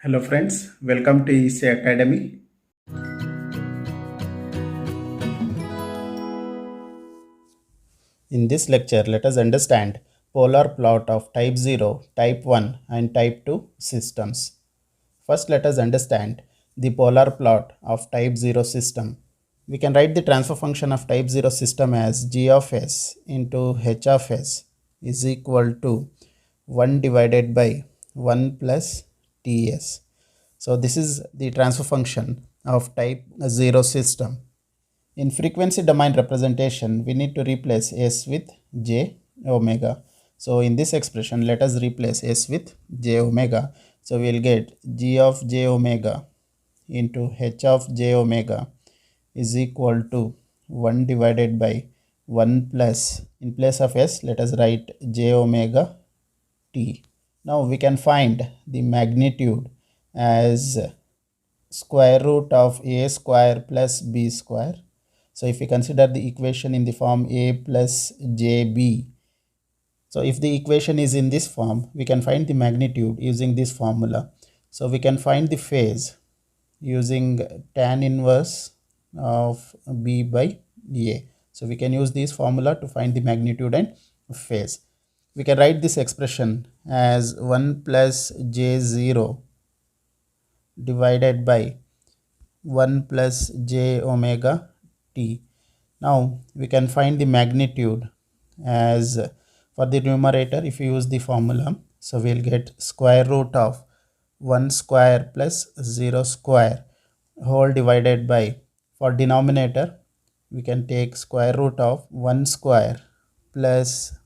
Hello friends, welcome to EC Academy. In this lecture, let us understand polar plot of type 0, type 1 and type 2 systems. First, let us understand the polar plot of type 0 system. We can write the transfer function of type 0 system as g of s into h of s is equal to 1 divided by 1 plus ts. So this is the transfer function of type 0 system. In frequency domain representation, we need to replace s with j omega. So in this expression, let us replace s with j omega. So we will get g of j omega into h of j omega is equal to 1 divided by 1 plus, in place of s, let us write j omega t. Now we can find the magnitude as square root of a square plus b square. So if we consider the equation in the form a plus jb, so if the equation is in this form, we can find the magnitude using this formula. So we can find the phase using tan inverse of b by a. So we can use this formula to find the magnitude and phase. We can write this expression as 1 plus j0 divided by 1 plus j omega t. Now we can find the magnitude as, for the numerator, if you use the formula, so we'll get square root of 1 square plus 0 square whole divided by, for denominator, we can take square root of 1 square plus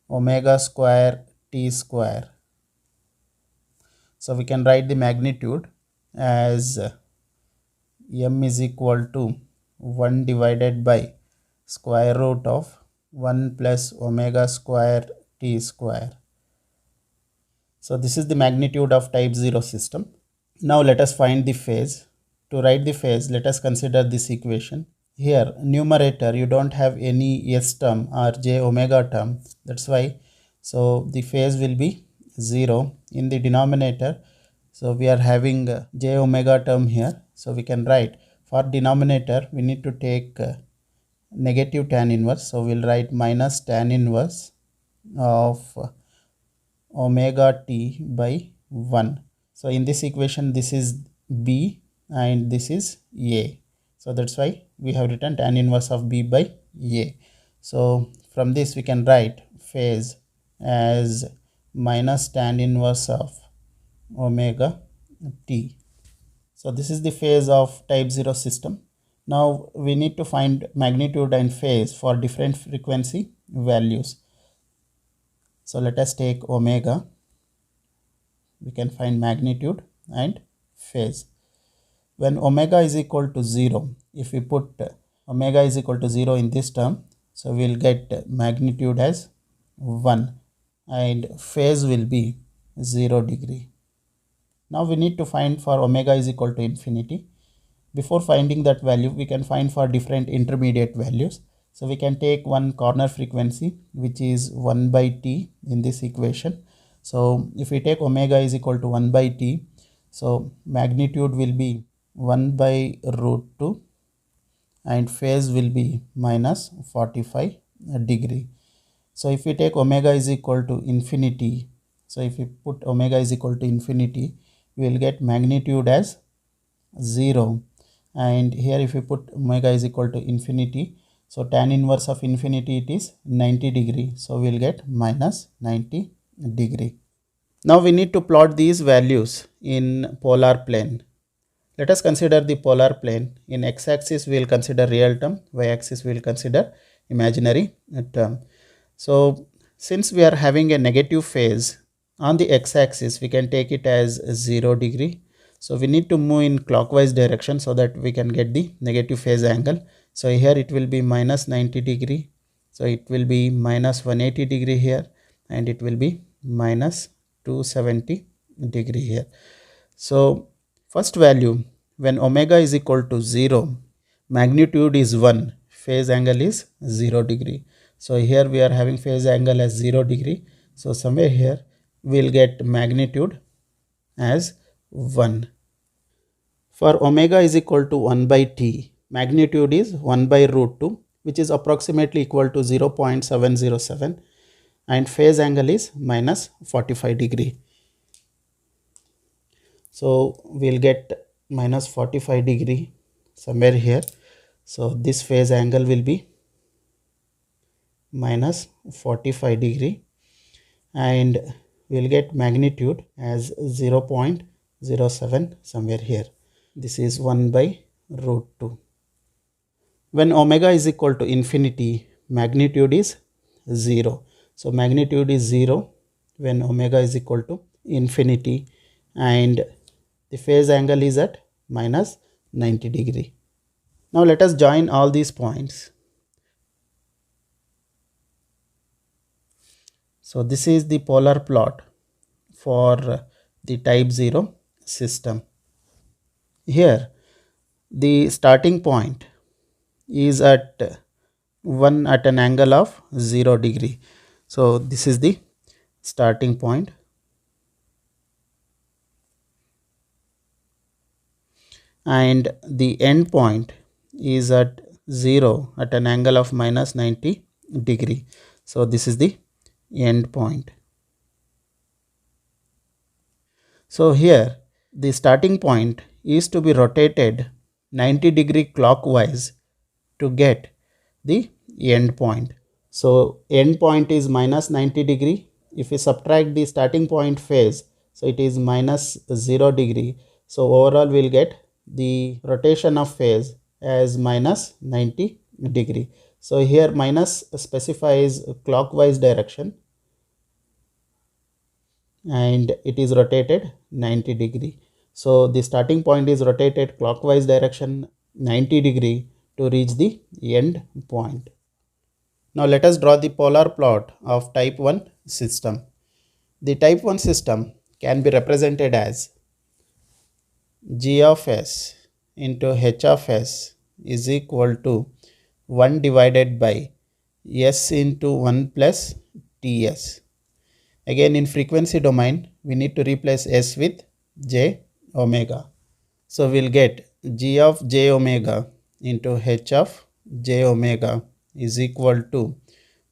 omega square t square. So we can write the magnitude as m is equal to 1 divided by square root of 1 plus omega square t square. So this is the magnitude of type 0 system. Now let us find the phase. To write the phase, let us consider this equation. Here, numerator, you don't have any s term or j omega term. That's why, so the phase will be 0. In the denominator, so we are having j omega term here. So we can write, for denominator, we need to take negative tan inverse. So we'll write minus tan inverse of omega t by 1. So in this equation, this is b and this is a. So that's why we have written tan inverse of b by a. So from this we can write phase as minus tan inverse of omega t. So this is the phase of type 0 system. Now we need to find magnitude and phase for different frequency values. So let us take omega. We can find magnitude and phase. When omega is equal to 0, if we put omega is equal to 0 in this term, so we'll get magnitude as 1 and phase will be 0 degree. Now we need to find for omega is equal to infinity. Before finding that value, we can find for different intermediate values. So we can take one corner frequency, which is 1 by t in this equation. So if we take omega is equal to 1 by t, so magnitude will be 1 by root 2 and phase will be minus 45 degree. So if we take omega is equal to infinity, so if we put omega is equal to infinity, we will get magnitude as 0. And here if we put omega is equal to infinity, so tan inverse of infinity, it is 90 degree. So we'll get minus 90 degree. Now we need to plot these values in polar plane. Let us consider the polar plane. In x-axis we will consider real term, y-axis we will consider imaginary term. So since we are having a negative phase on the x-axis, we can take it as 0 degree. So we need to move in clockwise direction so that we can get the negative phase angle. So here it will be minus 90 degree. So it will be minus 180 degree here and it will be minus 270 degree here. So first value, when omega is equal to 0, magnitude is 1, phase angle is 0 degree. So here we are having phase angle as 0 degree. So somewhere here we will get magnitude as 1. For omega is equal to 1 by t, magnitude is 1 by root 2, which is approximately equal to 0.707, and phase angle is minus 45 degree. So we'll get minus 45 degree somewhere here. So this phase angle will be minus 45 degree, and we'll get magnitude as 0.07 somewhere here. This is 1 by root 2. When omega is equal to infinity, magnitude is 0. So magnitude is 0 when omega is equal to infinity, and the phase angle is at minus 90 degree. Now let us join all these points. So this is the polar plot for the type 0 system. Here the starting point is at 1 at an angle of 0 degree. So this is the starting point, and the end point is at 0 at an angle of minus 90 degree. So this is the end point. So here the starting point is to be rotated 90 degree clockwise to get the end point. So end point is minus 90 degree. If we subtract the starting point phase, so it is minus 0 degree. So overall we'll get the rotation of phase as minus 90 degree. So here minus specifies clockwise direction, and it is rotated 90 degree. So the starting point is rotated clockwise direction 90 degree to reach the end point. Now let us draw the polar plot of type 1 system. The type 1 system can be represented as g of s into h of s is equal to 1 divided by s into 1 plus ts. Again, in frequency domain, we need to replace s with j omega. So we'll get g of j omega into h of j omega is equal to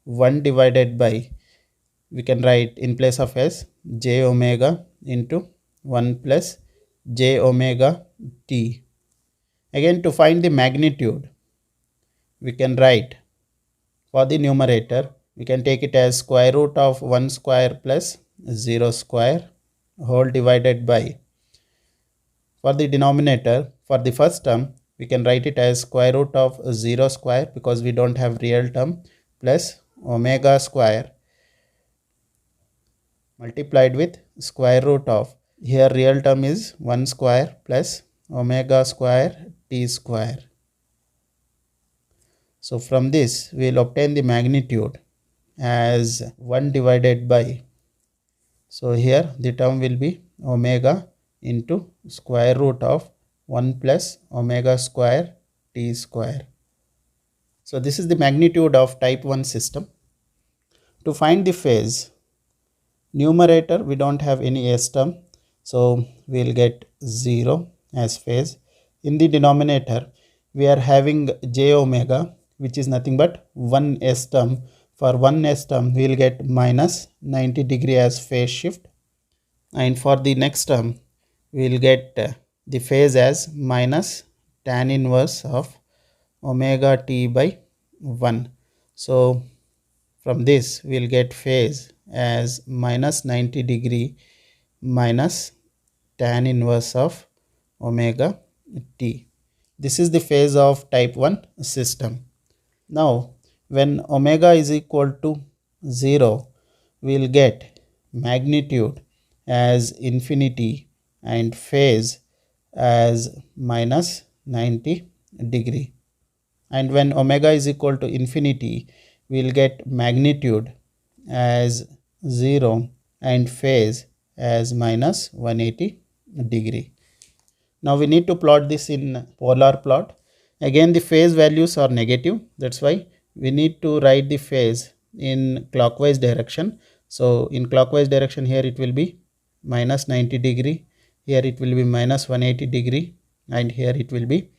1 divided by, we can write in place of s, j omega into 1 plus j omega t. Again, to find the magnitude, we can write for the numerator, we can take it as square root of 1 square plus 0 square whole divided by, for the denominator, for the first term, we can write it as square root of 0 square because we don't have real term, plus omega square multiplied with square root of, here real term is 1 square plus omega square t square. So from this we will obtain the magnitude as 1 divided by, so here the term will be omega into square root of 1 plus omega square t square. So this is the magnitude of type 1 system. To find the phase, numerator we don't have any s term, so we will get 0 as phase. In the denominator we are having j omega, which is nothing but 1 s term. For 1 s term we will get minus 90 degree as phase shift, and for the next term we will get the phase as minus tan inverse of omega t by 1. So from this we will get phase as minus 90 degree minus tan inverse of omega t. This is the phase of type 1 system. Now when omega is equal to 0, we will get magnitude as infinity and phase as minus 90 degree. And when omega is equal to infinity, we will get magnitude as 0 and phase as minus 180 degree. Now we need to plot this in polar plot. Again the phase values are negative, that's why we need to write the phase in clockwise direction. So in clockwise direction here it will be minus 90 degree, here it will be minus 180 degree, and here it will be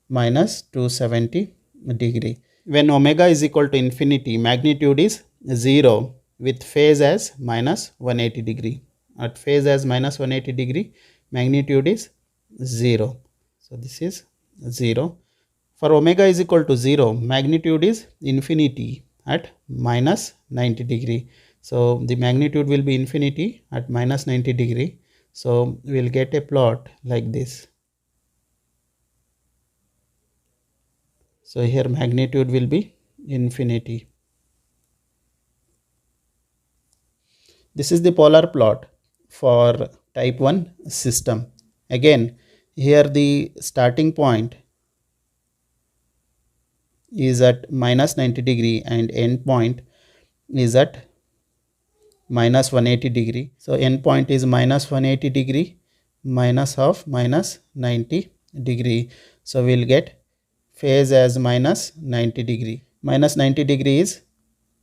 minus 270 degree. When omega is equal to infinity, magnitude is 0 with phase as minus 180 degree. At phase as minus 180 degree, magnitude is 0. So this is 0. For omega is equal to 0, magnitude is infinity at minus 90 degree. So the magnitude will be infinity at minus 90 degree. So we will get a plot like this. So here magnitude will be infinity. This is the polar plot for type 1 system. Again, here the starting point is at minus 90 degree and end point is at minus 180 degree. So end point is minus 180 degree minus of minus 90 degree. So we will get phase as minus 90 degree. Minus 90 degree is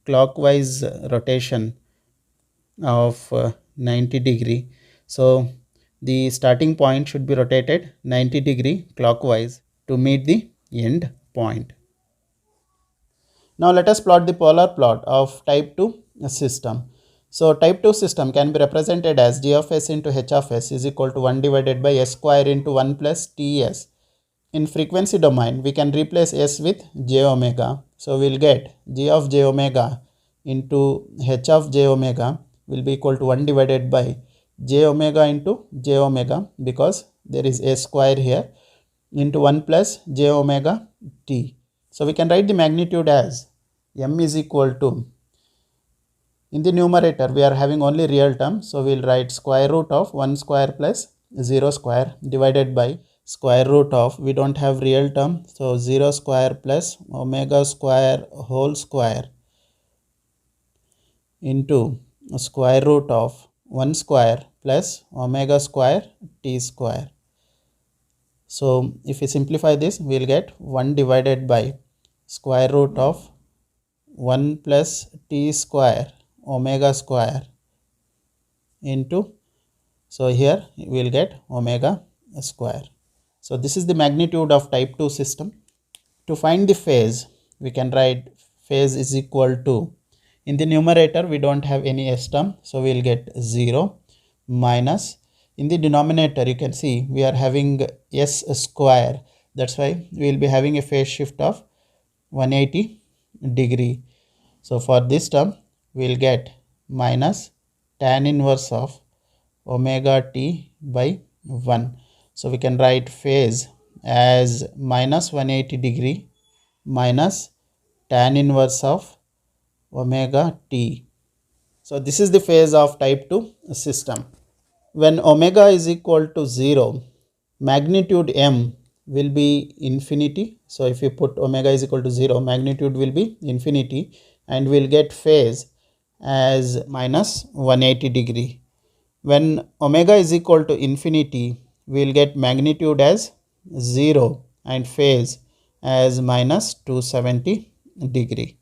clockwise rotation of 90 degree. So the starting point should be rotated 90 degree clockwise to meet the end point. Now let us plot the polar plot of type 2 system. So type 2 system can be represented as g of s into h of s is equal to 1 divided by s square into 1 plus ts. In frequency domain, we can replace s with j omega. So we will get g of j omega into h of j omega will be equal to 1 divided by j omega into j omega, because there is a square here, into 1 plus j omega t. So we can write the magnitude as m is equal to, in the numerator we are having only real term, so we will write square root of 1 square plus 0 square divided by square root of, we don't have real term, so 0 square plus omega square whole square into square root of 1 square plus omega square t square. So if we simplify this, we will get 1 divided by square root of 1 plus t square omega square into, so here we will get omega square. So this is the magnitude of type 2 system. To find the phase, we can write phase is equal to, in the numerator we don't have any s term, so we will get 0 minus, in the denominator you can see we are having s square, that's why we will be having a phase shift of 180 degree. So for this term we will get minus tan inverse of omega t by 1. So we can write phase as minus 180 degree minus tan inverse of omega t. So this is the phase of type 2 system. When omega is equal to 0, magnitude m will be infinity. So if you put omega is equal to 0, magnitude will be infinity, and we'll get phase as minus 180 degree. When omega is equal to infinity, we will get magnitude as 0 and phase as minus 270 degree.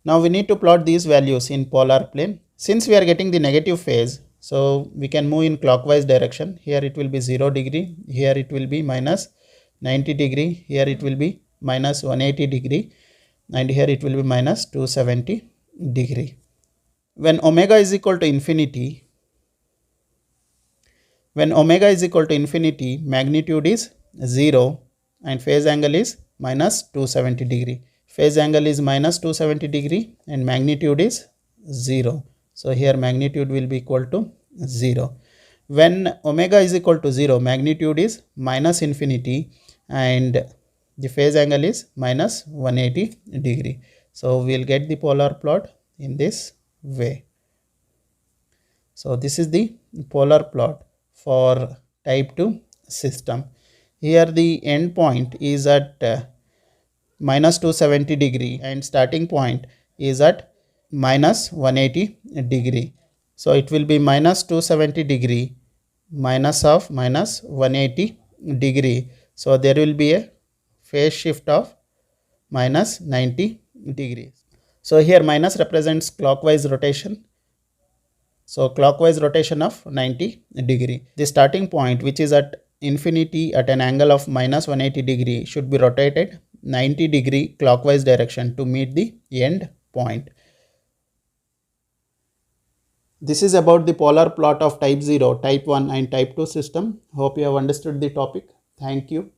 Now we need to plot these values in polar plane. Since we are getting the negative phase, so we can move in clockwise direction. Here it will be 0 degree, here it will be minus 90 degree, here it will be minus 180 degree, and here it will be minus 270 degree. When omega is equal to infinity, magnitude is 0 and phase angle is minus 270 degree. Phase angle is minus 270 degree and magnitude is 0. So here magnitude will be equal to 0. When omega is equal to 0, magnitude is minus infinity and the phase angle is minus 180 degree. So we will get the polar plot in this way. So this is the polar plot for type 2 system. Here the end point is at minus 270 degree and starting point is at minus 180 degree. So it will be minus 270 degree minus of minus 180 degree. So there will be a phase shift of minus 90 degrees. So here minus represents clockwise rotation. So clockwise rotation of 90 degree. The starting point, which is at infinity at an angle of minus 180 degree, should be rotated 90 degree clockwise direction to meet the end point. This is about the polar plot of type 0, type 1 and type 2 system. Hope you have understood the topic. Thank you.